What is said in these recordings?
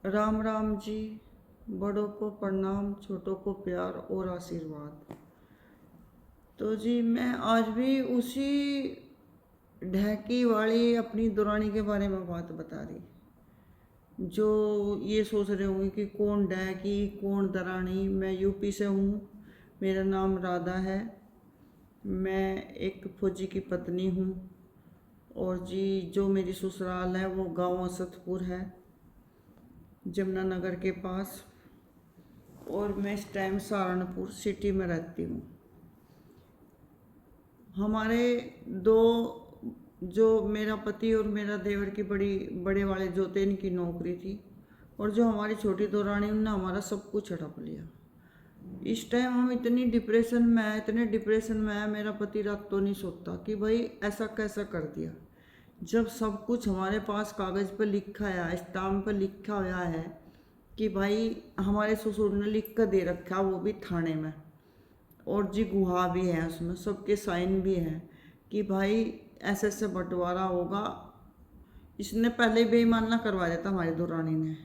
राम राम जी। बड़ों को प्रणाम, छोटों को प्यार और आशीर्वाद। तो जी मैं आज भी उसी ढहकी वाली अपनी दुरानी के बारे में बात बता रही, जो ये सोच रहे होंगे कि कौन ढहकी कौन दरानी। मैं यूपी से हूँ, मेरा नाम राधा है। मैं एक फौजी की पत्नी हूँ और जी जो मेरी ससुराल है वो गांव असतपुर है, जमुनानगर के पास। और मैं इस टाइम सहारनपुर सिटी में रहती हूँ। हमारे दो, जो मेरा पति और मेरा देवर की बड़ी बड़े वाले जो थे इनकी नौकरी थी, और जो हमारी छोटी दौरानी ने हमारा सब कुछ हड़प लिया। इस टाइम हम इतनी डिप्रेशन में है, इतने डिप्रेशन में है, मेरा पति रात तो नहीं सोता कि भाई ऐसा कैसा कर दिया। जब सब कुछ हमारे पास कागज़ पर लिखा है, स्टाम्प पर लिखा हुआ है कि भाई हमारे ससुर ने लिख कर दे रखा, वो भी थाने में, और जी गुहा भी है उसमें, सबके साइन भी हैं कि भाई ऐसे ऐसे बंटवारा होगा। इसने पहले बेईमाना करवा दिया था हमारी दुरानी ने।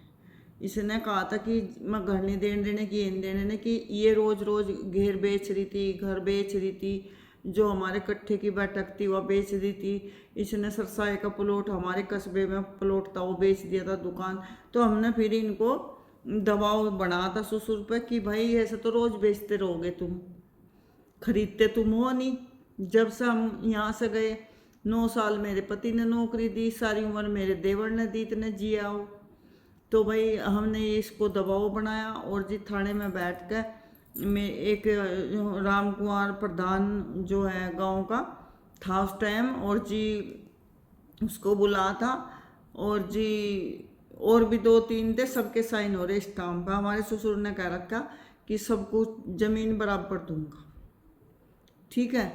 इसने कहा था कि मैं घर नहीं देने देने की, इन देने देने की। ये रोज़ रोज़ घेर बेच रही थी, घर बेच रही थी, जो हमारे कट्ठे की बैठक थी वह बेच दी थी। इसने सरसाए का प्लॉट, हमारे कस्बे में प्लॉट था वो बेच दिया था, दुकान। तो हमने फिर इनको दबाव बना था ससुर पे कि भाई ऐसे तो रोज़ बेचते रहोगे तुम, खरीदते तुम हो नहीं। जब से हम यहाँ से गए 9 साल मेरे पति ने नौकरी दी, सारी उम्र मेरे देवर ने दी, इतने जिया हो। तो भाई हमने इसको दबाव बनाया और जी थाने में बैठ कर मैं एक राम कुमार प्रधान जो है गांव का था उस टाइम, और जी उसको बुला था। और जी और भी 2-3 थे, सबके साइन हो रहे स्टाम्प पर। हमारे ससुर ने कह रखा कि सबको जमीन बराबर दूंगा, ठीक है।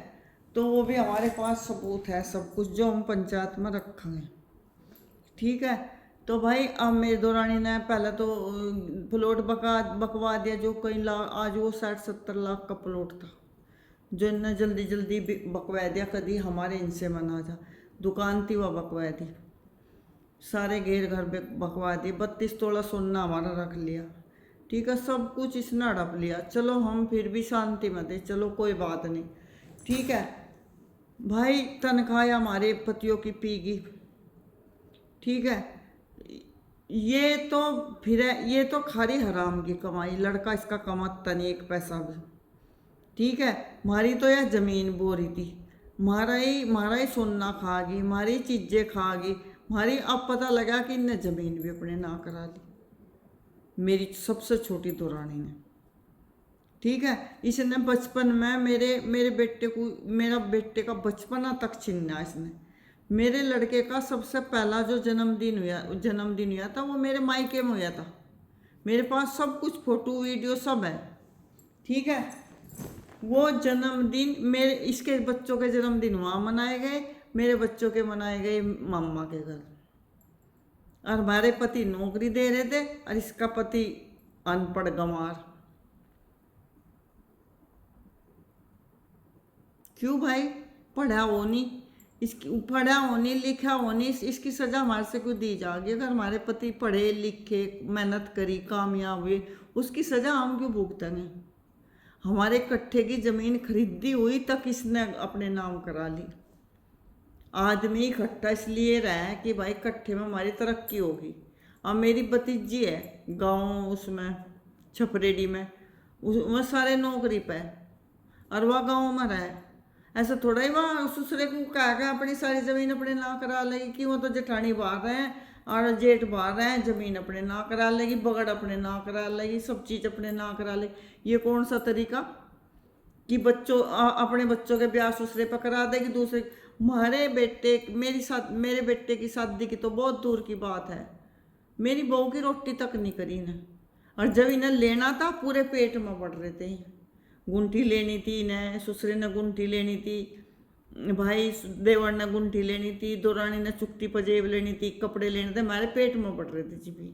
तो वो भी हमारे पास सबूत है, सब कुछ जो हम पंचायत में रखेंगे, ठीक है। तो भाई अब मेरी दौरानी ने पहले तो प्लॉट बकवा दिया, जो कई लाख, आज वो 60-70 लाख का प्लॉट था, जो इनने जल्दी जल्दी बकवा दिया, कभी हमारे इनसे मना जा। दुकान थी वह बकवा दी, सारे घेर घर बकवा दिए, 32 तोला सोना हमारा रख लिया, ठीक है। सब कुछ इसने हड़प लिया। चलो हम फिर भी शांति में थे, चलो कोई बात नहीं, ठीक है। भाई तनख्वाह हमारे पतियों की पीगी, ठीक है। ये तो फिर ये तो खारी हराम की कमाई, लड़का इसका कमाता नहीं एक पैसा भी, ठीक है। हमारी तो यह जमीन बोरी थी, हमारा ही सोना खा गई, हमारी चीजें खा गई हमारी। अब पता लगा कि इनने जमीन भी अपने ना करा ली, मेरी सबसे छोटी दुरानी ने, ठीक है। इसने बचपन में मेरे मेरे बेटे को, मेरा बेटे का बचपना तक छीना इसने। मेरे लड़के का सबसे पहला जो जन्मदिन हुआ था वो मेरे मायके में हुआ था। मेरे पास सब कुछ फोटो वीडियो सब है, ठीक है। वो जन्मदिन मेरे, इसके बच्चों के जन्मदिन वहाँ मनाए गए, मेरे बच्चों के मनाए गए मम्मा के घर। और हमारे पति नौकरी दे रहे थे और इसका पति अनपढ़ गंवार। क्यों भाई, पढ़ा हो नहीं, इसकी पढ़ा हो नहीं, लिखा हो नहीं, इसकी सज़ा हमारे से क्यों दी जाएगी। अगर हमारे पति पढ़े लिखे, मेहनत करी, कामयाब हुए, उसकी सज़ा हम क्यों भुगतेंगे। हमारे कट्ठे की ज़मीन खरीदी हुई तक इसने अपने नाम करा ली। आदमी इकट्ठा इसलिए रहा है कि भाई कट्ठे में हमारी तरक्की होगी। अब मेरी भतीजी है गाँव उसमें छपरेडी में, वह सारे नौकरी पे, और वह गाँव में रहे। ऐसा थोड़ा ही वहाँ ससुरे को कहा अपनी सारी ज़मीन अपने ना करा लेगी, कि वो तो जेठानी बाहर रहे हैं और जेठ बाहर रहे हैं, ज़मीन अपने ना करा लेगी, बगड़ अपने ना करा लेगी, सब चीज़ अपने ना करा लेगी। ये कौन सा तरीका कि अपने बच्चों के ब्याह ससुरे पर करा देगी दूसरे। हमारे बेटे मेरे बेटे की शादी की तो बहुत दूर की बात है, मेरी बहू की रोटी तक नहीं करी इन्हें। और जब इन्हें लेना था पूरे पेट में पड़ रहे थे। गुंठी लेनी थी इन्हें, ससुरे ने गुंठी लेनी थी, भाई देवर ने गुंठी लेनी थी, दौरानी ने चुकती पजेब लेनी थी, कपड़े लेने थे, हमारे पेट में पड़ रहे थे जी भी।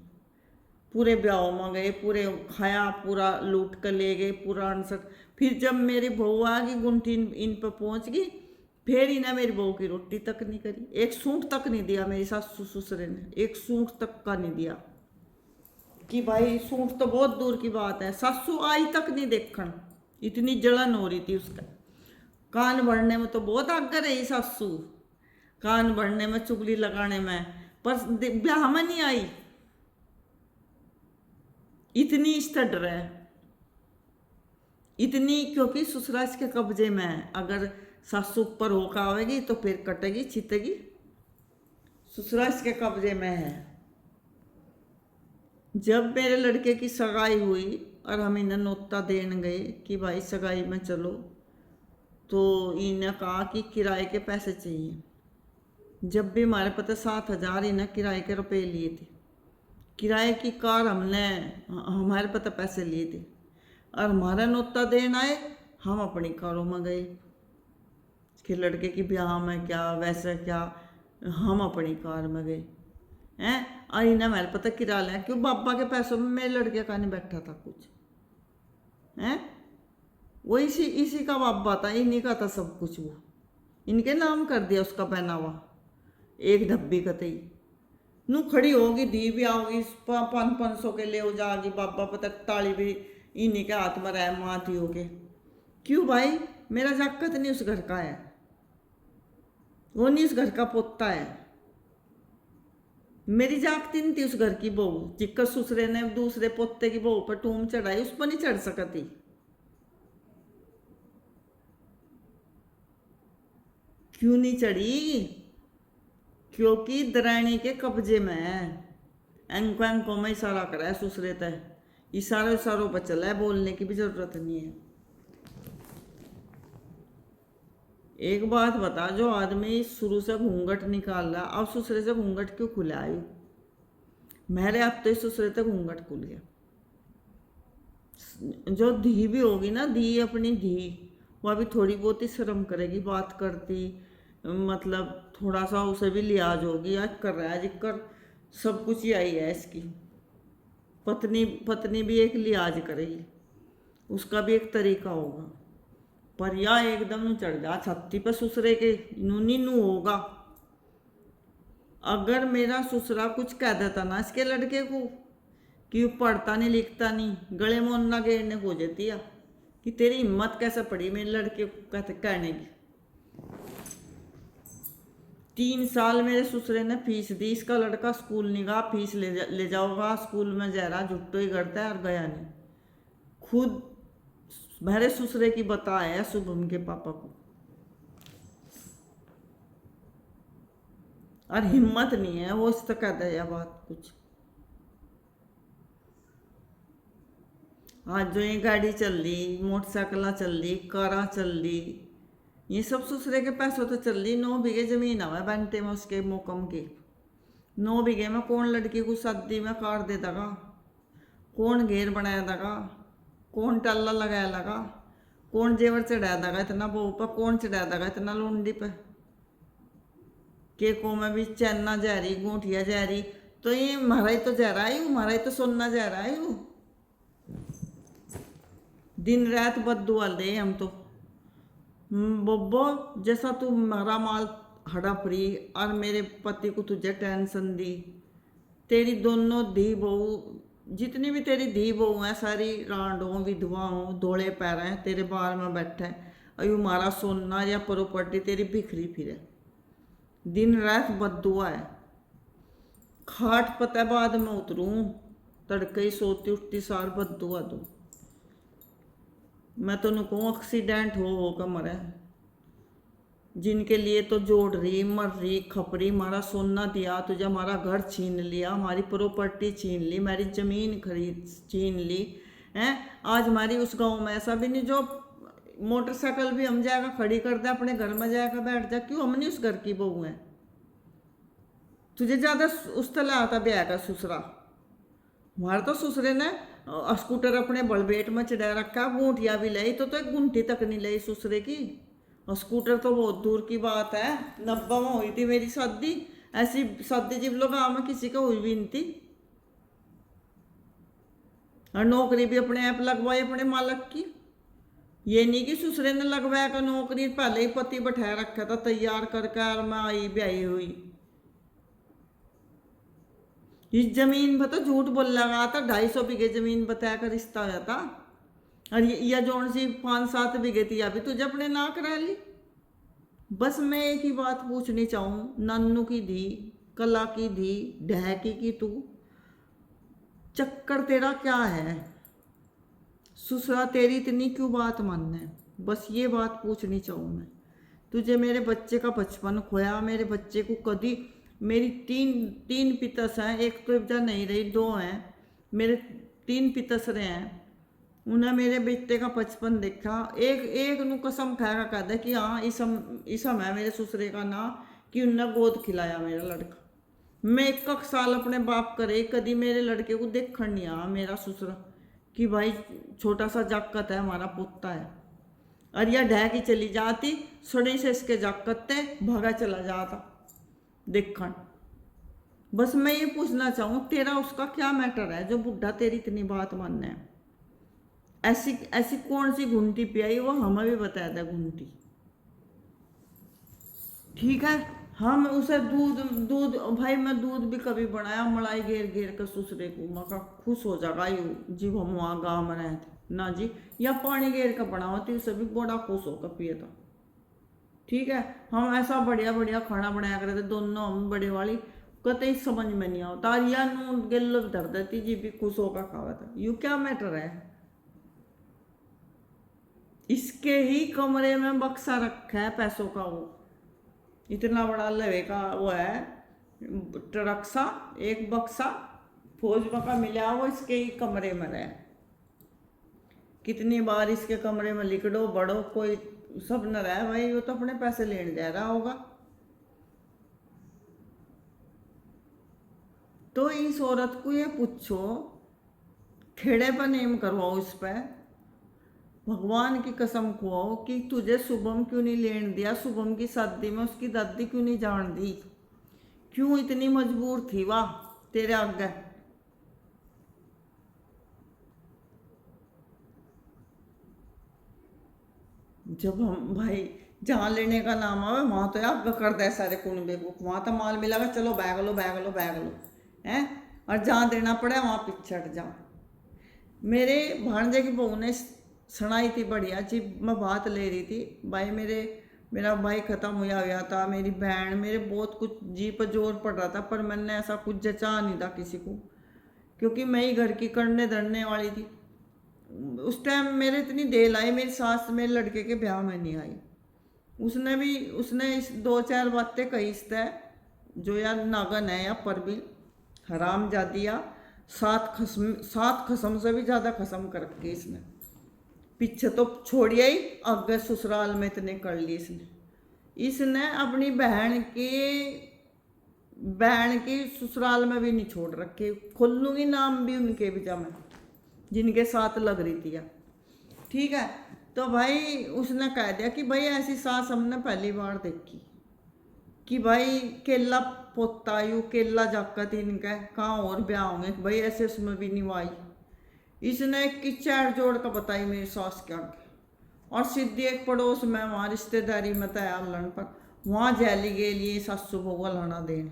पूरे ब्याह में गए, पूरे खाया, पूरा लूट कर ले गए, पूरा अनसठ। फिर जब मेरी बहू आ गई, गुंठी इन पर पहुंच गई, फिर इन्हें मेरी बहू की रोटी तक नहीं करी, एक सूट तक नहीं दिया मेरी सासू ससुरे ने, एक सूट तक का नहीं दिया। कि भाई सूट तो बहुत दूर की बात है, सासू आई तक नहीं देखन, इतनी जलन हो रही थी उसका। कान भरने में तो बहुत आगे रही सासू, कान भरने में, चुगली लगाने में, पर ब्याह में नहीं आई। इतनी स्टड है, इतनी, क्योंकि ससुराल के कब्जे में है। अगर सासू ऊपर होकर आवेगी तो फिर कटेगी छितेगी, ससुराल के कब्जे में है। जब मेरे लड़के की सगाई हुई और हम इन्हें नोता देने गए कि भाई सगाई में चलो, तो इन्हें कहा कि किराए के पैसे चाहिए। जब भी हमारे पता 7,000 इन्हें किराए के रुपए लिए थे, किराए की कार हमने, हमारे पता पैसे लिए थे, और हमारा नोता देन आए, हम अपनी कारों में गए कि लड़के की ब्याह में क्या वैसा क्या, हम अपनी कार में गए हैं। और इन्हें हमारे पता किराया लिया, क्यों बाबा के पैसों में मेरे लड़के का नहीं बैठा था कुछ हैं, वो इसी का बाबा था, इन्हीं का था सब कुछ, वो इनके नाम कर दिया उसका पहनावा। एक धब्बी कतई नू खड़ी होगी, धी भी आओगी, 500 के ले हो जाएगी, बाबा पता ताली भी इन्हीं के हाथ में रह माती होगे। क्यों भाई, मेरा जाकत नहीं उस घर का है, वो नहीं उस घर का पोता है, मेरी जागती नहीं थी उस घर की बहू। जिक्कर ससुरे ने दूसरे पोते की बहू पर टूम चढ़ाई, उस पर नहीं चढ़ सकती। क्यों नहीं चढ़ी, क्योंकि दरानी के कब्जे में है। एंको में इशारा करा है ससुरे तय, इशारों पर चला है, बोलने की भी जरूरत नहीं है। एक बात बता, जो आदमी शुरू से घूंघट निकाल रहा, अब ससुरे से घूंघट क्यों खुला है? मेरे अब तो ससुरे तक घूंघट खुल गया। जो धी भी होगी ना, धी अपनी धी, वो अभी थोड़ी बहुत ही शर्म करेगी, बात करती, मतलब थोड़ा सा उसे भी लिहाज होगी। आज कर रहा है जिक्र सब कुछ ही आई है इसकी। पत्नी भी एक लिहाज करेगी, उसका भी एक तरीका होगा। पर या एकदम न चढ़ जा छत्ती पर ससुरे के, नूनी नू होगा। अगर मेरा ससुरा कुछ कह देता ना इसके लड़के को कि पढ़ता नहीं लिखता नहीं, गले में उन्ना घेरने को जाती है कि तेरी हिम्मत कैसे पड़ी मेरे लड़के को कहने की। 3 साल मेरे ससुरे ने फीस दी, इसका लड़का स्कूल नहीं गया, फीस ले जाओगा, स्कूल में जा रहा, जुट्टो ही करता है और गया नहीं। खुद मेरे ससुरे की बताया है शुभम के पापा को, और हिम्मत नहीं है वो इस तक कहता है बात कुछ। आज जो ये गाड़ी चल रही, मोटरसाइकिल चल रही, कारा चल रही, ये सब ससुरे के पैसों तो चल रही। 9 बीघे जमीन है बेंटे में उसके मोकम के। 9 बीघे में कौन लड़की को शादी में कार दे देगा, कौन घेर बनाया देगा, कौन टल्ला लगाया लगा, कौन जेवर चढ़ाया देगा इतना बहू पर, कौन चढ़ाया देगा इतना लुंडी पे, के को में भी चैना जा रही, गोंठिया जा रही, तो ये हमारा ही तो जा रहा है, हमारा ही तो सोना जा रहा है। दिन रात बददुआ दे हम तो। बब्बो जैसा तू हमारा माल हड़प रही और मेरे पति को तुझे टेंशन दी, तेरी दोनों धी बहू, जितनी भी तेरी धी बहू हैं सारी रांड हो, विधवा हो, धोले पैर हैं, तेरे बार में बैठे हैं, अयो हमारा सोना या प्रॉपर्टी तेरी बिखरी फिरे। दिन रात बददुआ है। खाट पता बाद में उतरूं, तड़के ही सोती उठती सार बददुआ दूं। मैं तो कहूँ एक्सीडेंट हो कर मरे, जिनके लिए तो जोड़ रही, मर रही, खप रही, हमारा सोना दिया तुझे, हमारा घर छीन लिया, हमारी प्रॉपर्टी छीन ली, मेरी ज़मीन खरीद छीन ली हैं। आज हमारी उस गांव में ऐसा भी नहीं जो मोटरसाइकिल भी हम जाएगा खड़ी कर दे, अपने घर में जाएगा बैठ जा। क्यों, हम नहीं उस घर की बहू हैं। तुझे ज़्यादा उस तरह आता ब्याह का ससुरा। हमारे तो ससुरे ने स्कूटर अपने बलबेट में चढ़ा रखा, गुंठिया भी लाई तो एक गुंठी तक नहीं लाई ससुरे की, और स्कूटर तो बहुत दूर की बात है। 90 में हुई थी मेरी शादी, ऐसी शादी जिब लोग गाँव में किसी का हुई भी नहीं थी। और नौकरी भी अपने आप लगवाई अपने मालक की, ये नहीं कि ससुरे ने लगवाया का नौकरी, पहले ही पति बैठाया रखा था तैयार करके, और मैं आई ब्याही हुई। इस जमीन पर तो झूठ बोल लगा था, 250 बीघे जमीन बताया कर रिश्ता होया था। और ये जोन सी 5-7 बीघे थी अभी तुझे अपने ना करा ली। बस मैं एक ही बात पूछनी चाहूँ, नानू की धी, कला की धी, ढहकी की तू, चक्कर तेरा क्या है? ससुरा तेरी इतनी क्यों बात मानना है? बस ये बात पूछनी चाहूँ मैं। तुझे मेरे बच्चे का बचपन खोया, मेरे बच्चे को कभी, मेरी तीन तीन पितस हैं, एक तो इब्जा नहीं रही, 2 हैं मेरे, 3 पितस रहे हैं। उन्हें मेरे बेटे का बचपन देखा, एक एक नु कसम खाएगा कहता कि हाँ इसम है मेरे ससुरे का ना, कि उन्हें गोद खिलाया मेरा लड़का। मैं 1 साल अपने बाप करे कभी मेरे लड़के को देखण नहीं आया मेरा ससुरा, कि भाई छोटा सा जाकत है हमारा पोता है। और यह ढह की चली जाती, सड़ी से इसके जाकते भागा चला जाता देखण। बस मैं ये पूछना चाहूँ, तेरा उसका क्या मैटर है जो बुढ़ा तेरी इतनी बात मानने है? ऐसी ऐसी कौन सी घुंटी पियाई, वो हमें भी बताया था घुंटी। ठीक है, हम उसे दूध दूध भाई मैं दूध भी कभी बनाया मलाई घेर घेर कर ससुरे को, मका खुश हो जाएगा यू जी, हम वहाँ गाँव में रहे थे ना जी, या पानी घेर कर बनावा थी उसे भी बड़ा खुश होकर पिए था। ठीक है, हम ऐसा बढ़िया बढ़िया खाना बनाया करते थे दोनों, हम बड़े वाली कतई समझ में नहीं आता, या नून गिल्लो धर देती जी भी खुश होकर खावा था। यू क्या मैटर है? इसके ही कमरे में बक्सा रखा है पैसों का, वो इतना बड़ा लवे का वो है ट्रक सा, एक बक्सा फौज का मिला, वो इसके ही कमरे में रहे। कितनी बार इसके कमरे में लिखड़ो बड़ो, कोई सब न रहे भाई, वो तो अपने पैसे लेने जा रहा होगा। तो इस औरत को ये पूछो, खेड़े पर नेम करवाओ इस पर, भगवान की कसम खुआओ कि तुझे शुभम क्यों नहीं लेने दिया, शुभम की शादी में उसकी दादी क्यों नहीं जान दी, क्यों इतनी मजबूर थी वाह तेरे आगे? जब हम भाई जहाँ लेने का नाम आवे वहाँ तो आगे कर दे सारे कुनबे को, वहाँ तो माल मिलेगा चलो बैग लो बैग लो बैग लो हैं, और जहाँ देना पड़े वहाँ पीछे हट जाओ। मेरे भांजे की बहू ने सुनाई थी बढ़िया जी, मैं बात ले रही थी भाई, मेरा भाई ख़त्म हुआ था, मेरी बहन, मेरे बहुत कुछ जी पर जोर पड़ रहा था, पर मैंने ऐसा कुछ जचा नहीं था किसी को, क्योंकि मैं ही घर की करने धरने वाली थी। उस टाइम मेरे इतनी देर आई, मेरी सास मेरे लड़के के ब्याह में नहीं आई, उसने 2-4 बातें कही इस तरह, जो यार नागन है या परबिल हराम जादिया, 7 खसम से भी ज़्यादा खसम कर रखी इसने। पीछे तो छोड़िया ही, आगे ससुराल में इतने कर ली इसने अपनी बहन की ससुराल में भी नहीं छोड़ रखे, खोल लूँगी नाम भी उनके भी मैं जिनके साथ लग रही थी। ठीक है, तो भाई उसने कह दिया कि भाई ऐसी सास हमने पहली बार देखी, कि भाई केला पोता यू केला जाकत इनका कहाँ और ब्याह होंगे भाई, ऐसे उसमें भी नहीं आई। इसने की चैर जोड़ का बताई मेरी सास के आगे, और सीधी एक पड़ोस में वहाँ रिश्तेदारी में तैयार लन पर वहाँ जैली के लिए सासू बहू लाना देन।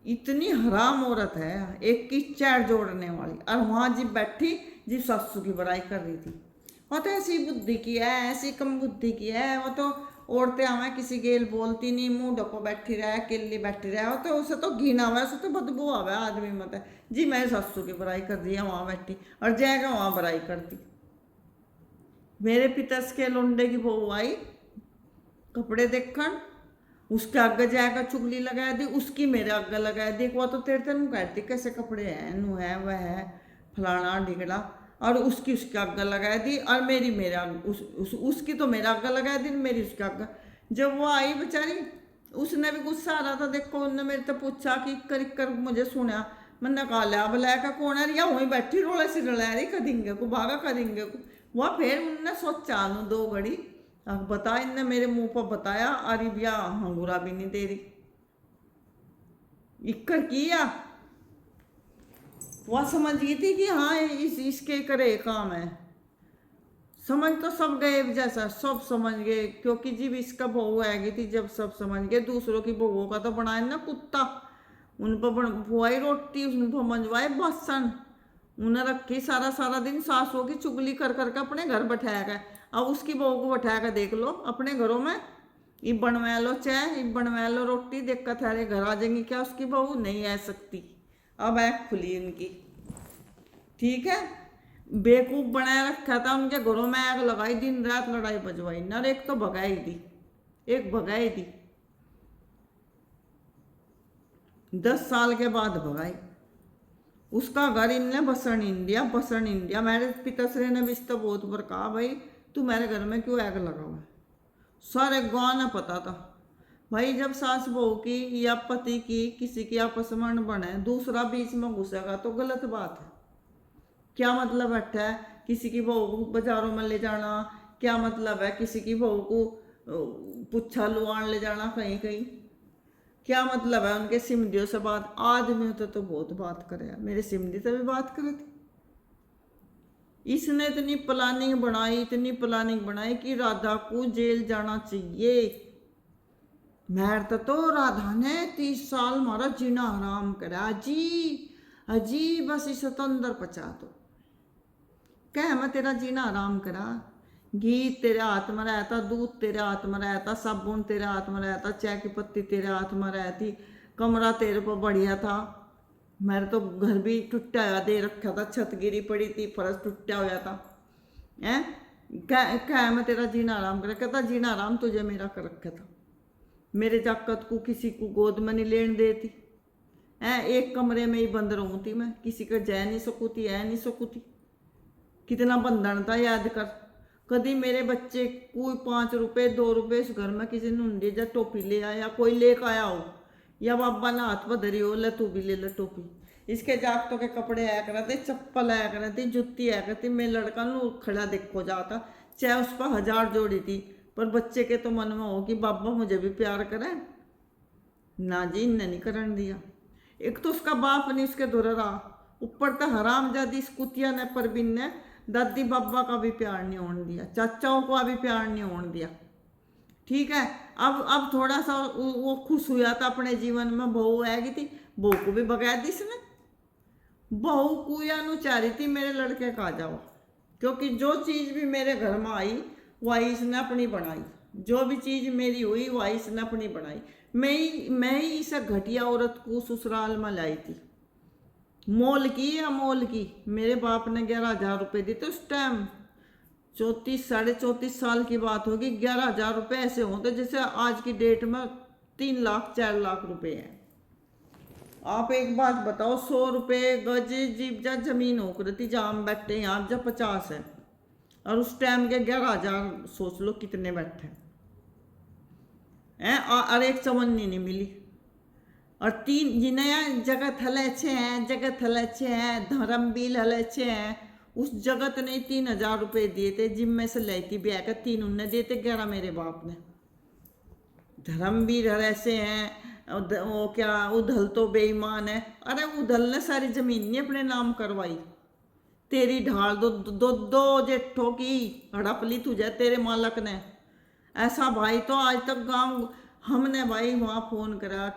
इतनी हराम औरत है, एक की चैर जोड़ने वाली, और वहाँ जी बैठी जी सासू की बुराई कर रही थी। वो तो ऐसी बुद्धि की है, ऐसी कम बुद्धि की है, वो तो औरतें हमें किसी गेल बोलती नहीं, मुंह ढको बैठी रहे, केली बैठी रहे, तो उसे तो घिन आवे, उसे तो बदबू आवे आदमी मत है जी। मेरे सासू की बुराई कर दी है वहाँ बैठी, और जाएगा वहाँ बुराई कर दी। मेरे पितस के लोंडे की बहू आई कपड़े देखन, उसके आगे जाकर चुगली लगा दी, उसकी मेरे आगे लगा दी, वो तो तेरे तेन कहती कैसे कपड़े हैं नू है वह है फलाना ढिगड़ा, और उसकी उसके आगे लगा दी, और मेरी मेरे आगे उसकी तो मेरे आगे लगा दी, मेरी उसके आगे। जब वो आई बेचारी, उसने भी गुस्सा आ रहा था, देखो उनने मेरे तो पूछा कि कर मुझे सुना, मैंने कहा लिया बुलाया का कौन है, या वहीं बैठी रोले से रला रही करेंगे को भागा करेंगे को। वह फिर उनने सोचा नू 2 घड़ी, अब बता, इनने मेरे मुंह पर बताया, अरे भैया हंगूरा भी नहीं दे रही इक्कर किया। वह समझ गई थी कि हाँ इसके करे काम है, समझ तो सब गए जैसा सब समझ गए, क्योंकि जब इसका बहू आएगी थी जब सब समझ गए, दूसरों की बहुओं का तो बनाए ना कुत्ता, उन पर बुआई रोटी, उन पर मंजवाए बसन, उन्हें रखी सारा सारा दिन सासों की चुगली कर करके अपने घर बैठाया गया। अब उसकी बहू को बैठाया कर देख लो अपने घरों में, ये बनवा लो चाय, ये बनवा लो रोटी, देख कर थारे घर आ जाएंगी क्या उसकी बहू? नहीं आ सकती। अब ऐप खुली इनकी, ठीक है। बेवकूफ बनाए रखा था, उनके घरों में आग लगाई, दिन रात लड़ाई बजवाई ना। एक तो भगाई दी, एक भगाई दी, 10 साल के बाद भगाई। उसका घर इनने बसन इंडिया, बसन इंडिया। मेरे पिताश्री ने भी तो बहुत बार कहा, भाई तू मेरे घर में क्यों आग लगा हुआ? सारे गाँव ने पता था भाई, जब सास बहू की या पति की किसी की आपस में बने, दूसरा बीच में घुसेगा तो गलत बात है। क्या मतलब बैठा है किसी की बहू को बाजारों में ले जाना? क्या मतलब है किसी की बहू को पुच्छा लुआन ले जाना कहीं कहीं? क्या मतलब है उनके सिमदियों से बात? आदमियों तो बहुत बात करे, मेरे सिमदी से भी बात करे थे। इसने इतनी प्लानिंग बनाई, इतनी प्लानिंग बनाई कि राधा को जेल जाना चाहिए। मेहरत तो राधा ने 30 साल मारा जीना हराम करा। अजी बस इसे तो अंदर पचा दो। कह मैं तेरा जीना हराम करा? घी तेरे हाथ में रहता, दूध तेरे हाथ में रहता, साबुन तेरे हाथ में रहता, चाय की पत्ती तेरे हाथ में रहती, कमरा तेरे पर बढ़िया था। मेरे तो घर भी टूटा हुआ दे रखा था, छत गिरी पड़ी थी, फर्श टूटा हुआ था। हैं क्या मैं तेरा जीना आराम कर? कहता जीना आराम तुझे मेरा कर रखा था। मेरे जाकत को किसी को गोद में नहीं लेन देती है, एक कमरे में ही बंद रहूँ थी मैं, किसी का जय नहीं सकूती, है नहीं सकूती। कितना बंधन था याद कर। कभी मेरे बच्चे को 5 रुपए 2 रुपए इस घर में किसी ने उंडे या टोपी ले आया, कोई लेकर आया हो, या बाबा ने हाथ पर धरी हो, ले तू भी ले ले टोपी। इसके जागतों के कपड़े आया करते, चप्पल आया करती, जुत्ती आया करती। मेरे लड़का नु खड़ा देखो जाता, चाहे उस पर 1000 जोड़ी थी, पर बच्चे के तो मन में हो कि बाबा मुझे भी प्यार करे ना। जी इनने नहीं करन दिया। एक तो उसका बाप नहीं उसके धुर रहा, ऊपर तो हरामजादी इस कुतिया ने परवीन ने दादी बाबा का भी प्यार नहीं होने दिया, चाचाओं को भी प्यार नहीं होने दिया। ठीक है। अब थोड़ा सा वो खुश हुआ था अपने जीवन में, बहू आएगी थी, बहू को भी भगा दी इसने। बहू को या नु चाह रही थी मेरे लड़के का आ जाओ, क्योंकि जो चीज़ भी मेरे घर में आई वही इसने अपनी बनाई, जो भी चीज़ मेरी हुई वही इसने अपनी बनाई। मैं ही इस घटिया औरत को ससुराल में लाई थी। मोल की या मोल की? मेरे बाप ने 11,000 रुपये दी थे उस टाइम, 34 साल की बात होगी। 11,000 रुपये ऐसे होते जैसे आज की डेट में 3 लाख 4 लाख रुपए हैं। आप एक बात बताओ, 100 रुपये गज जीप जा जमीन होकर थी जहाँ हम बैठे, यहाँ जब 50 है, और उस टाइम के 11,000 सोच लो कितने बैठे हैं। और एक चवन्नी नहीं मिली, और 3 जिन्हें जगत हले अच्छे हैं, जगत हले अच्छे हैं, धर्मबील हले अच्छे हैं, उस जगत ने 3,000 रुपये दिए थे, जिम में से लाई थी ब्याह का, 3 उनने दिए थे, 11 मेरे बाप ने। धर्मबीर हले ऐसे हैं, वो क्या उधल तो बेईमान है। अरे उधल ने सारी जमीन नहीं अपने नाम करवाई, तेरी ढाल दो जेठों की हड़प ली तुझे तेरे मालक ने। ऐसा भाई तो आज तक गांव हमने भाई वहाँ फोन करा,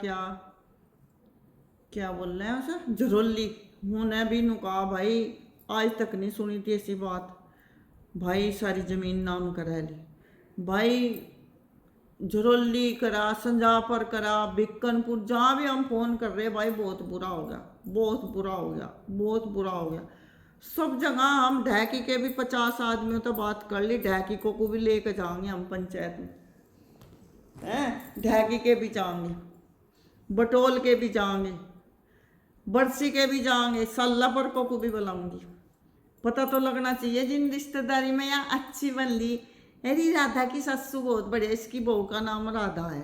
क्या बोल रहे हैं उसे, झरोली, उन्हें भी नुका भाई, आज तक नहीं सुनी थी ऐसी बात। भाई सारी जमीन नाम करा ली भाई, झरोली करा, संजापर करा, बिक्कनपुर, जहाँ भी हम फोन कर रहे भाई बहुत बुरा हो गया, बहुत बुरा हो गया, बहुत बुरा हो गया। सब जगह हम ढैकी के भी 50 आदमियों तो बात कर ली, ढैकी को भी लेकर जाएंगे हम पंचायत में, हैं ढैकी के भी जाएंगे, बटोल के भी जाएंगे, बरसी के भी जाएंगे, सल्लापर को भी बुलाऊंगी। पता तो लगना चाहिए जिन रिश्तेदारी में या अच्छी बन ली। अरे राधा की सासू बहुत बढ़िया, इसकी बहू का नाम राधा है,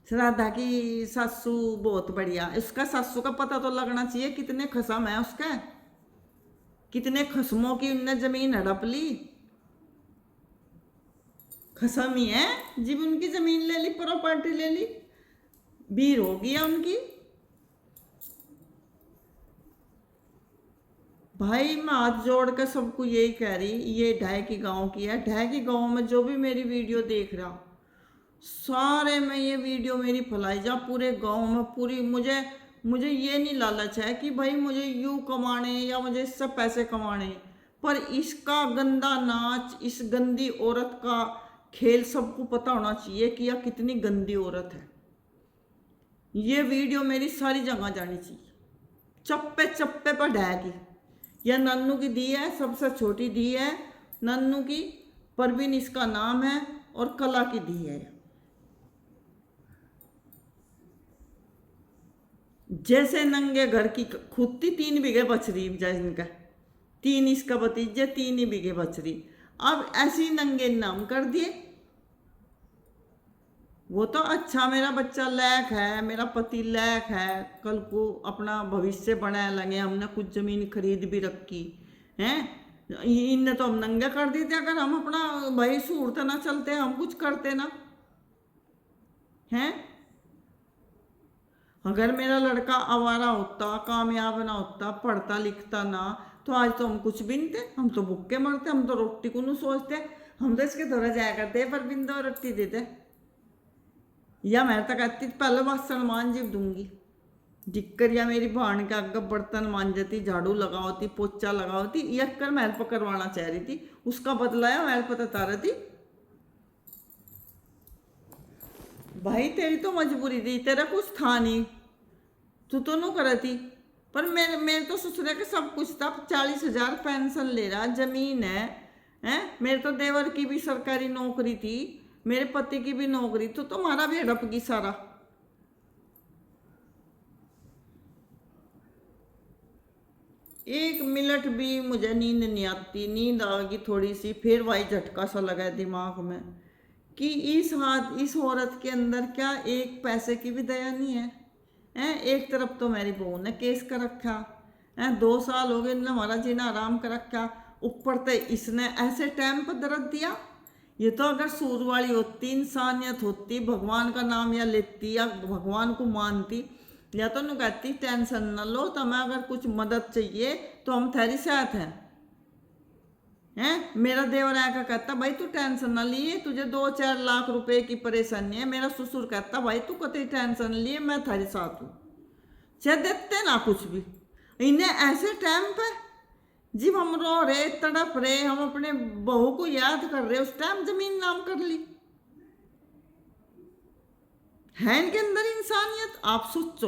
राधा की सासू बहुत बढ़िया। इसका सासू का पता तो लगना चाहिए कितने खसम है उसका, कितने खसमों की उनने जमीन हड़प ली। खसम ही है जब उनकी जमीन ले ली, प्रॉपर्टी ले ली, बीर हो गया उनकी। भाई मैं हाथ जोड़ कर सबको यही कह रही, ये ढैकी गांव की है। ढैकी गांव में जो भी मेरी वीडियो देख रहा, सारे में ये वीडियो मेरी फैलाई जा पूरे गांव में, पूरी मुझे मुझे ये नहीं लालच है कि भाई मुझे यूं कमाने या मुझे इससे पैसे कमाने, पर इसका गंदा नाच, इस गंदी औरत का खेल सबको पता होना चाहिए कि यह कितनी गंदी औरत है। ये वीडियो मेरी सारी जगह जानी चाहिए, चप्पे चप्पे पर ढहेगी। यह नन्नू की दी है, सबसे छोटी दी है नन्नू की, परवीन इसका नाम है, और कला की दी है। जैसे नंगे घर की खुद थी, 3 बीघे बच रही इनका, 3 इसका भतीजे, 3 ही बीघे बच रही। अब ऐसी नंगे नाम कर दिए। वो तो अच्छा मेरा बच्चा लायक है, मेरा पति लायक है, कल को अपना भविष्य बनाए लगे, हमने कुछ जमीन खरीद भी रखी है। इनने तो हम नंगे कर दी थे। अगर हम अपना भाई सूरत ना चलते, हम कुछ करते ना हैं। अगर मेरा लड़का आवारा होता, कामयाब ना होता, पढ़ता लिखता ना, तो आज तो हम कुछ भी नहीं थे, हम तो भूखे मरते। हम तो रोटी को नहीं सोचते, हम तो इसके दौरा जाया करते पर बिंदो रोटी देते। या मैं तो कहती पहले बासन मान जीव दूंगी दिक्कर, या मेरी भाण के आगे बर्तन मांजती, झाड़ू लगाओती, पोचा लगाओती, यह कर महल पर करवाना चाह रही थी। उसका बदलाया महल पर बता रही थी। भाई तेरी तो मजबूरी थी, तेरा कुछ था नहीं, तू तो नहीं कर थी। पर मेरे मेरे तो ससुरे के सब कुछ था, 40,000 पेंशन ले रहा, जमीन है, हैं। मेरे तो देवर की भी सरकारी नौकरी थी, मेरे पति की भी नौकरी, तो तुम्हारा भी हड़प गई सारा। एक मिनट भी मुझे नींद नहीं आती, नींद आएगी थोड़ी सी फिर वही झटका सा लगा दिमाग में कि इस औरत के अंदर क्या एक पैसे की भी दया नहीं है। हैं, एक तरफ तो मेरी बहू ने केस कर रखा है, 2 साल हो गए इन्होंने हमारा जीना आराम कर रखा, ऊपर से इसने ऐसे टाइम पर दर्द दिया। ये तो अगर सूर वाली होती, इंसानियत होती, भगवान का नाम या लेती या भगवान को मानती, या तो नु कहती टेंशन न लो, तुम्हें अगर कुछ मदद चाहिए तो हम तेरी साथ हैं। मेरा देवर आकर कहता भाई तू टेंशन ना लिए, तुझे 2-4 लाख रुपए की परेशानी है। मेरा ससुर कहता भाई तू कतई टेंशन लिए, मैं थारे साथ हूँ। चाहे देते ना कुछ भी, इन्हें ऐसे टाइम पे जब हम रो रहे, तड़प रहे, हम अपने बहू को याद कर रहे, उस टाइम जमीन नाम कर ली। है इनके अंदर इंसानियत? आप सोचो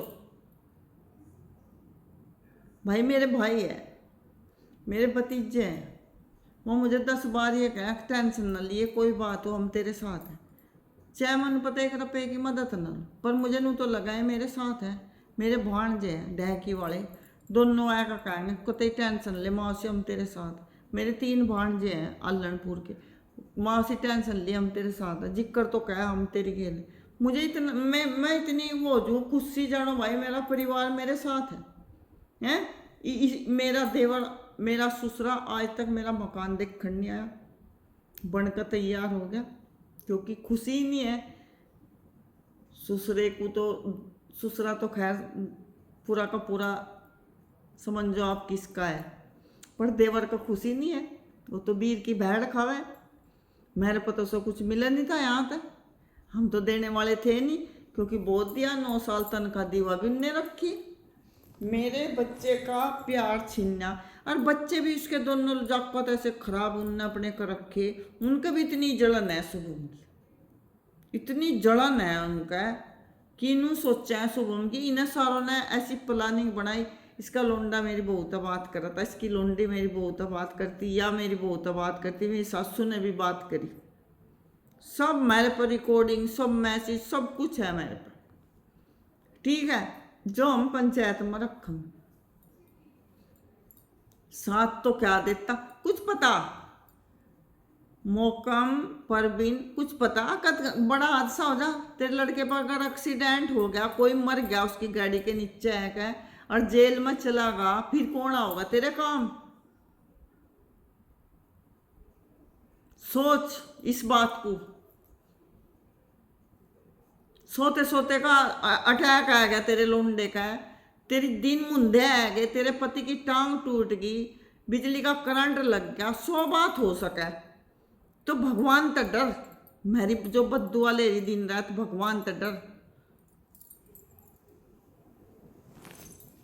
भाई। मेरे भाई है, मेरे भतीजे हैं, वो मुझे 10 बार ये कह टेंशन न लिए, कोई बात हो हम तेरे साथ हैं, चाहे मन पता 1 रुपये की मदद न लो, पर मुझे नू तो लगा है मेरे साथ है। मेरे भाणजे हैं डहकी वाले, दोनों आएगा कहेंगे कोई टेंशन ले मौसी हम तेरे साथ। मेरे 3 भाणजे हैं अल्लनपुर के, मौसी टेंशन ले हम तेरे साथ है, जिक्र तो कह हम तेरी खेल। मुझे इतना मैं इतनी वो जो खुशी जानो भाई, मेरा परिवार मेरे साथ है। मेरा देवर, मेरा ससुरा आज तक मेरा मकान देखने नहीं आया, बनकर तैयार हो गया, क्योंकि खुशी ही नहीं है। ससुरे को तो, ससुरा तो खैर पूरा का पूरा समझ जो आप किसका है, पर देवर का खुशी नहीं है। वो तो बीर की भेड़ खावे। मेरे पता से कुछ मिला नहीं था यहाँ तक, हम तो देने वाले थे नहीं, क्योंकि बहुत दिया, 9 साल तनख्वाह दीवा भी नहीं रखी। मेरे बच्चे का प्यार छीनना, और बच्चे भी इसके दोनों जाकत ऐसे खराब उनने अपने कर रखे, उनका भी इतनी जलन है शुभम की, इतनी जलन है उनका कि इन्हों सोचा है शुभम की, इन्हें सारों ने ऐसी प्लानिंग बनाई। इसका लोंडा मेरी बहू तो बात कर रहा था, इसकी लोंडी मेरी बहू तो बात करती, या मेरी बहू तो बात करती, मेरी सासू ने भी बात करी, सब मेरे पर रिकॉर्डिंग, सब मैसेज, सब कुछ है मेरे पर, ठीक है, जो हम पंचायत में रखम। साथ तो क्या देता, कुछ पता मौकम परवीन, कुछ पता बड़ा हादसा हो जा, तेरे लड़के पर अगर एक्सीडेंट हो गया, कोई मर गया उसकी गाड़ी के नीचे है और जेल में चला गया, फिर कौन आओगा तेरे काम? सोच इस बात को। सोते सोते का अटैक आ गया तेरे लोंडे का, तेरी दिन मुंदे आ गए, तेरे पति की टांग टूट गई, बिजली का करंट लग गया, 100 बात हो सके, तो भगवान तो डर। मेरी जो बद्दुआ ले रही दिन रात, भगवान तो डर।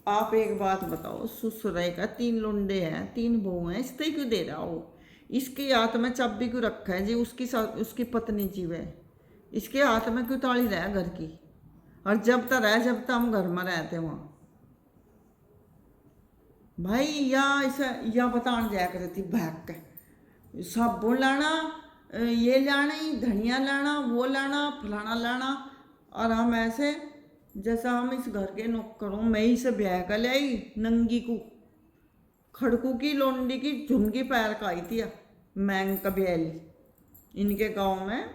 आप एक बात बताओ, ससुराल का 3 लुंडे हैं, 3 बहू हैं, इससे क्यों दे रहा हो? इसके हाथ में चाबी क्यों रखा है जी? उसकी पत्नी जीव है, इसके हाथ में क्यों ताली रहा घर की? और जब तक रहे, जब तक हम घर में रहते वहाँ भाई, या बतान जाया करती थी भाग के साबुन लाना, ये लाना ही धनिया लाना, वो लाना, फलाना लाना। और हम ऐसे जैसा हम इस घर के नौकरों में ही से ब्याह कर ले आई, नंगी को खड़कू की लोंडी की झुमकी पैर का आई थी मैंग कबेली। इनके गांव में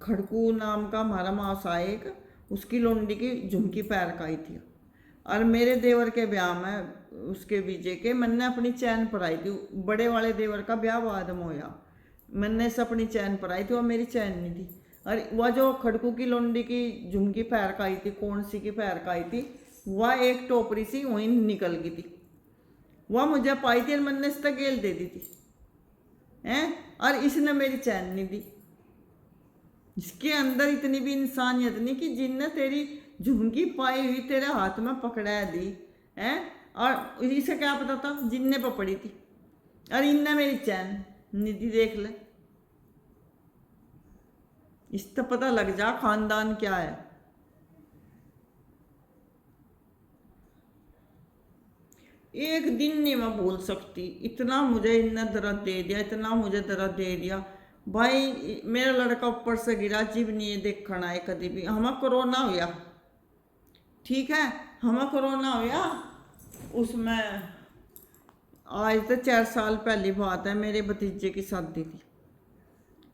खड़कू नाम का हमारा मासा एक, उसकी लोंडी की झुमकी पैर का आई थी। और मेरे देवर के ब्याह में, उसके बीजे के, मैंने अपनी चैन पराई थी। बड़े वाले देवर का ब्याह बाद में होया, मैंने से अपनी चैन पराई थी, और मेरी चैन नहीं थी। और वह जो खड़कू की लोंडी की झुमकी पैर का आई थी, कौन सी की पैर का आई थी, वह एक टोपरी सी वहीं निकल गई थी। वह मुझे पाई थी और मैंने इसका गेल दे दी थी हैं, और इसने मेरी चैन नहीं दी। इसके अंदर इतनी भी इंसानियत नहीं कि जिनने तेरी झुमकी पाई हुई तेरे हाथ में पकड़ा दी है, और इसे क्या पता था जिनने पकड़ी थी, और इनने मेरी चैन निधि देख ले। इससे पता लग जा खानदान क्या है। एक दिन नहीं मैं भूल सकती, इतना मुझे इनने दर्द दे दिया, इतना मुझे दर्द दे दिया भाई। मेरा लड़का ऊपर से गिरा, जीव नहीं है देखना है कभी भी। हमें कोरोना हुआ, ठीक है, हमें कोरोना हुआ उसमें, आज तो 4 साल पहली बात है, मेरे भतीजे की शादी थी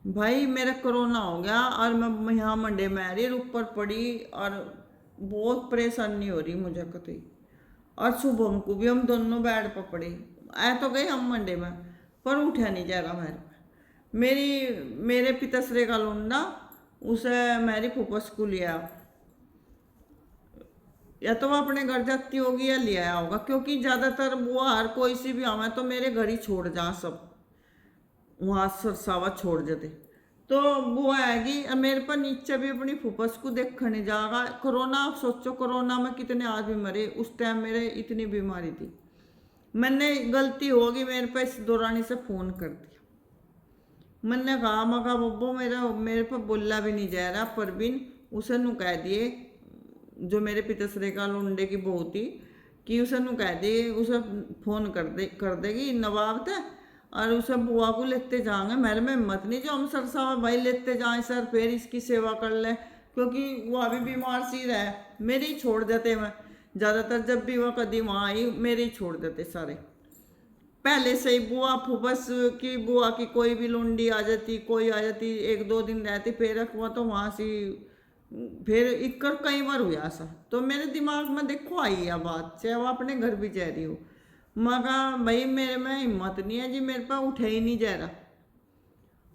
भाई। मेरा कोरोना हो गया और मैं यहाँ मंडे में आ रही, ऊपर पड़ी, और बहुत परेशानी हो रही मुझे कतई। और शुभम को भी हम दोनों बेड पर पड़े, आए तो गए हम मंडे में, पर उठा नहीं जा रहा मेरे पिताश्री का लौंडा, उसे मेरी फूफस को लिया, या तो वो अपने घर जाती होगी या ले आया होगा, क्योंकि ज़्यादातर वो हर कोई सी भी आवे तो मेरे घर ही छोड़ जा, सब वहाँ सरसावा छोड़ जाते। तो वो आएगी, मेरे पर नीचे भी अपनी फूफस को देखने जाएगा। कोरोना, आप सोचो कोरोना में कितने आदमी मरे, उस टाइम मेरे इतनी बीमारी थी। मैंने गलती होगी मेरे पे इस दौरानी से फ़ोन कर दिया। मैंने कहा मगा बब्बो मेरे पर बोला भी नहीं जा रहा, परवीन उसे नु कह दिए, जो मेरे पिताश्री का लुंडे की बहू थी, कि उसे नु कह दिए, उसे फ़ोन कर देगी नवाब थे, और उसे बुआ को लेते जाएंगे। मेरे में हिम्मत नहीं जो हम सरसावा भाई लेते जाएं सर, फिर इसकी सेवा कर ले, क्योंकि वो अभी बीमार सी रहे, मेरे ही छोड़ देते। मैं ज़्यादातर जब भी वह कदी वहाँ आई, मेरे ही छोड़ देते सारे। पहले से ही बुआ फुबस की, बुआ की कोई भी लुंडी आ जाती, कोई आ जाती, 1-2 दिन रहती, फिर हुआ तो वहाँ से फिर इक्कर कई बार हुआ ऐसा। तो मेरे दिमाग में देखो आई है बात, चाहे वो अपने घर भी जा रही हो। मगा भाई मेरे में हिम्मत नहीं है जी, मेरे पर उठे ही नहीं जा रहा।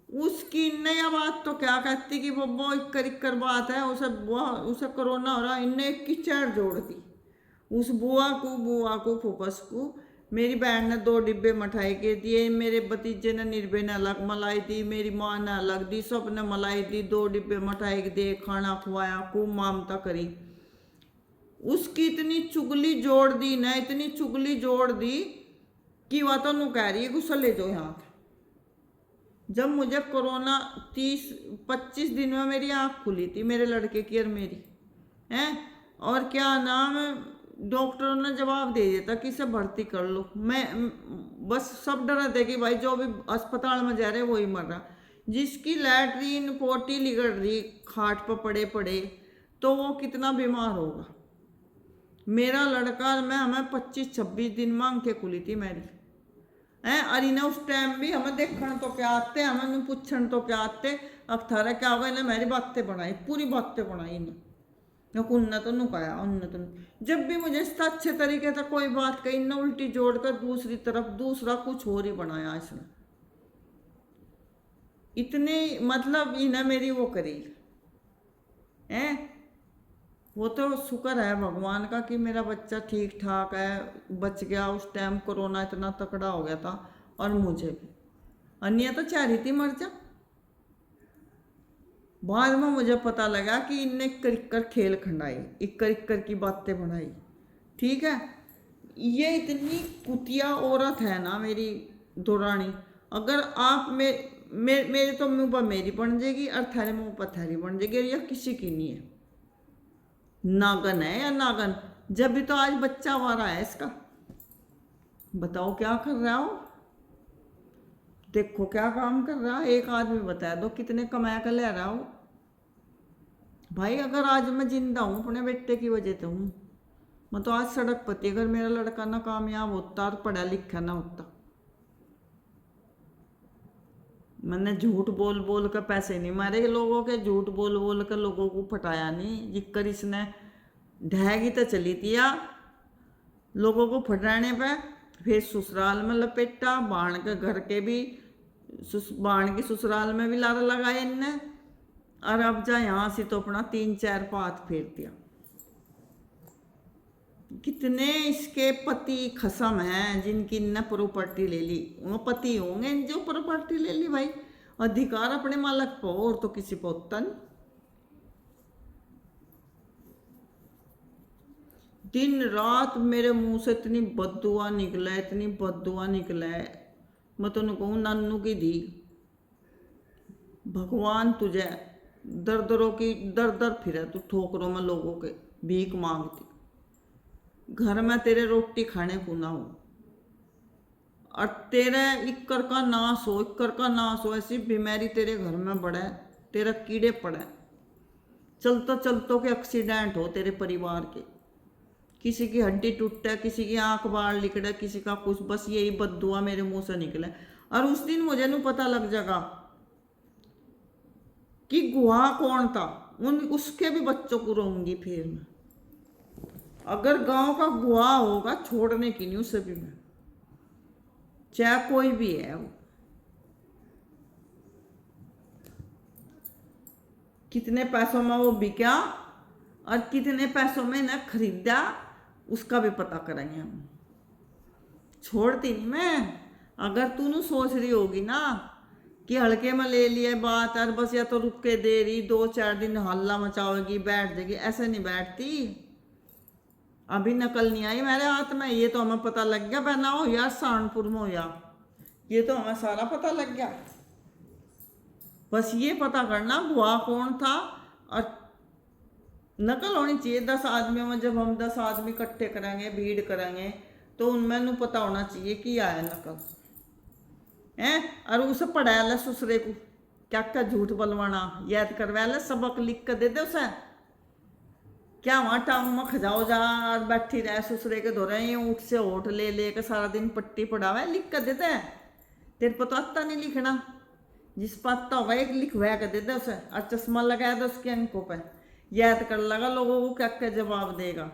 उसकी नया बात तो क्या कहती कि वो इक्कर इक्कर बात है, उसे कोरोना हो रहा, इनने एक की चैर जोड़ दी उस बुआ को फूफस को। मेरी बहन ने 2 डिब्बे मिठाई के दिए, मेरे भतीजे ने निर्भय ने अलग मलाई दी, मेरी माँ ने अलग दी, सब ने मलाई दी, 2 डिब्बे मिठाई के दिए, खाना खुआया, खूब ममता करी। उसकी इतनी चुगली जोड़ दी ना, इतनी चुगली जोड़ दी कि वह तो नु कह रही है गुस्सा ले जाओ यहाँ। जब मुझे कोरोना 30-25 दिन में मेरी आँख खुली थी, मेरे लड़के की और मेरी हैं, और क्या नाम, डॉक्टरों ने जवाब दे दिया था कि इसे भर्ती कर लो। मैं बस सब डरा थे कि भाई जो भी अस्पताल में जा रहे वही मर रहा, जिसकी लैट्रीन पोटी लिगड़ रही खाट पर पड़े पड़े, तो वो कितना बीमार होगा। मेरा लड़का, मैं हमें 25-26 दिन में आंखें खुली थी मेरी हैं, और इन्हें उस टाइम भी हमें देखने तो क्या आते, हमें पूछने तो क्या आते, अब थारा क्या होगा। इन्हें मेरी बातें बनाई, पूरी बातें बनाई इन्हें, उन्ने तो नुकाया, उन्ने तो जब भी मुझे इसका अच्छे तरीके से कोई बात कही ना, उल्टी जोड़कर दूसरी तरफ दूसरा कुछ और ही बनाया इसने। इतनी मतलब इन्हें मेरी वो करी है। वो तो शुक्र है भगवान का कि मेरा बच्चा ठीक ठाक है, बच गया। उस टाइम कोरोना इतना तकड़ा हो गया था, और मुझे भी, अन्य तो चाह रही थी मर जा। बाद में मुझे पता लगा कि इनने इक्कर इक्कर खेल खंडाए, इक्कर इक्कर की बातें बनाई, ठीक है। ये इतनी कुतिया औरत है ना मेरी दौरानी, अगर आप मेरे तो मुंह पर मेरी बन जाएगी और थारे मुंह पर थारी बन जाएगी, और यह किसी की नहीं है। नागन है या नागन, जब भी तो आज बच्चा वारा है इसका। बताओ क्या कर रहा हो, देखो क्या काम कर रहा है। एक आदमी बता दो कितने कमा कर ले रहा हो भाई। अगर आज मैं जिंदा हूँ अपने बेटे की वजह से हूँ। मैं तो आज सड़क पति, अगर मेरा लड़का ना कामयाब होता और पढ़ा लिखा ना होता। मैंने झूठ बोल बोल कर पैसे नहीं मारे लोगों के, झूठ बोल बोल कर लोगों को फटाया नहीं। जिक्कर इसने ढहगी तो चली थी या लोगों को फटाने पे, फिर ससुराल में लपेटा, बाण के घर के भी, बाण की ससुराल में भी लारा लगाया इनने, और अब जा यहाँ से तो अपना 3-4 पात फेर दिया। कितने इसके पति खसम हैं जिनकी इनने प्रॉपर्टी ले ली। वो पति होंगे जो प्रॉपर्टी ले ली भाई। अधिकार अपने मालक पर और तो किसी पर होता नहीं। दिन रात मेरे मुंह से इतनी बददुआ निकला, इतनी बददुआ निकला है। मैं तो कहूँ नन्नू की दी, भगवान तुझे दर दरों की दर दर फिरे, तू ठोकरों में लोगों के भीख मांगती, घर में तेरे रोटी खाने को ना हो, और तेरे इक्कर का नाश हो, इक्कर का नाश हो। ऐसी बीमारी तेरे घर में बढ़े, तेरा कीड़े पड़े, चलतो चलतो के एक्सीडेंट हो तेरे परिवार के, किसी की हड्डी टूटे, किसी की आंख बाहर निकले, किसी का कुछ, बस यही बद्दुआ मेरे मुंह से निकले। और उस दिन मुझे नू पता लग जाएगा कि गुहा कौन था। उसके भी बच्चों को रोऊंगी फिर मैं। अगर गांव का गुहा होगा छोड़ने की नहीं उसे भी मैं, चाहे कोई भी है वो। कितने पैसों में वो बिका और कितने पैसों में ना खरीदा, उसका भी पता करेंगे हम। छोड़ती नहीं मैं। अगर तू सोच रही होगी ना कि हल्के में ले लिया बात और बस या तो रुक के दे रही, 2-4 दिन हल्ला मचाओगी, बैठ जाएगी, ऐसे नहीं बैठती। अभी नकल नहीं आई मेरे हाथ में, ये तो हमें पता लग गया। बना हो या सहारनपुर में हो या, ये तो हमें सारा पता लग गया। बस ये पता करना बुआ कौन था, और नकल होनी चाहिए 10 आदमियों में। जब हम 10 आदमी इकट्ठे करेंगे, भीड़ करेंगे, तो उनमें नू पता होना चाहिए कि आया नकल है। और उसे पढ़ाया ले ससुरे को, क्या क्या झूठ बलवाना, याद करवा ले, सबक लिख कर दे दे उसे। क्या वहाँ टांग में खजाओ जा और बैठी रहे ससुरे के धोरे, ऊँट से ओट ले ले के सारा दिन पट्टी पढ़ावा, लिख कर देते। तेरे को तो आता नहीं लिखना, जिस पर आता होगा एक लिखवा कर देते उसे, और चश्मा लगाया दो उसके अंकों पे, याद कर लगा लोगों को क्या क्या जवाब देगा।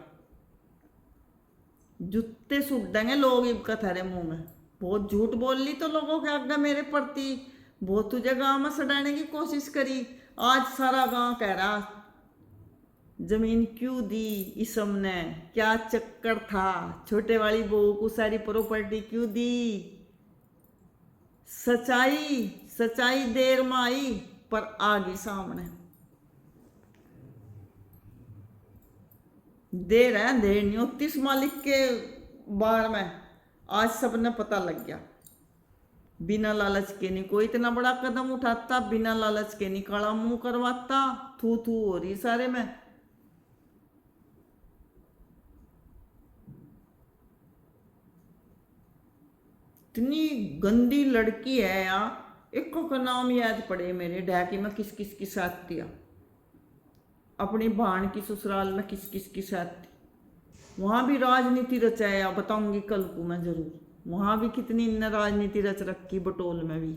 जूते सूट देंगे लोग इनका थारे मुंह में। बहुत झूठ बोल ली तो लोगों के आगे मेरे प्रति, बहुत तुझे गांव में सड़ाने की कोशिश करी। आज सारा गांव कह रहा जमीन क्यों दी इसम ने, क्या चक्कर था, छोटे वाली बहू को सारी प्रॉपर्टी क्यों दी। सच्चाई सच्चाई देर में आई पर आ गई सामने। देर है देर नहीं होती इस मालिक के बार में। आज सबने पता लग गया। बिना लालच के नहीं कोई इतना बड़ा कदम उठाता, बिना लालच के नहीं काला मुंह करवाता। थू थू हो रही सारे में। इतनी गंदी लड़की है यार। एक का नाम याद पड़े मेरे, डैकी में किस किस की साथ दिया, अपनी बहन की ससुराल में किस किस की साथ थी। वहाँ भी राजनीति रचाया, बताऊंगी कल को मैं जरूर। वहाँ भी कितनी इन्हें राजनीति रच रखी, बटोल में भी।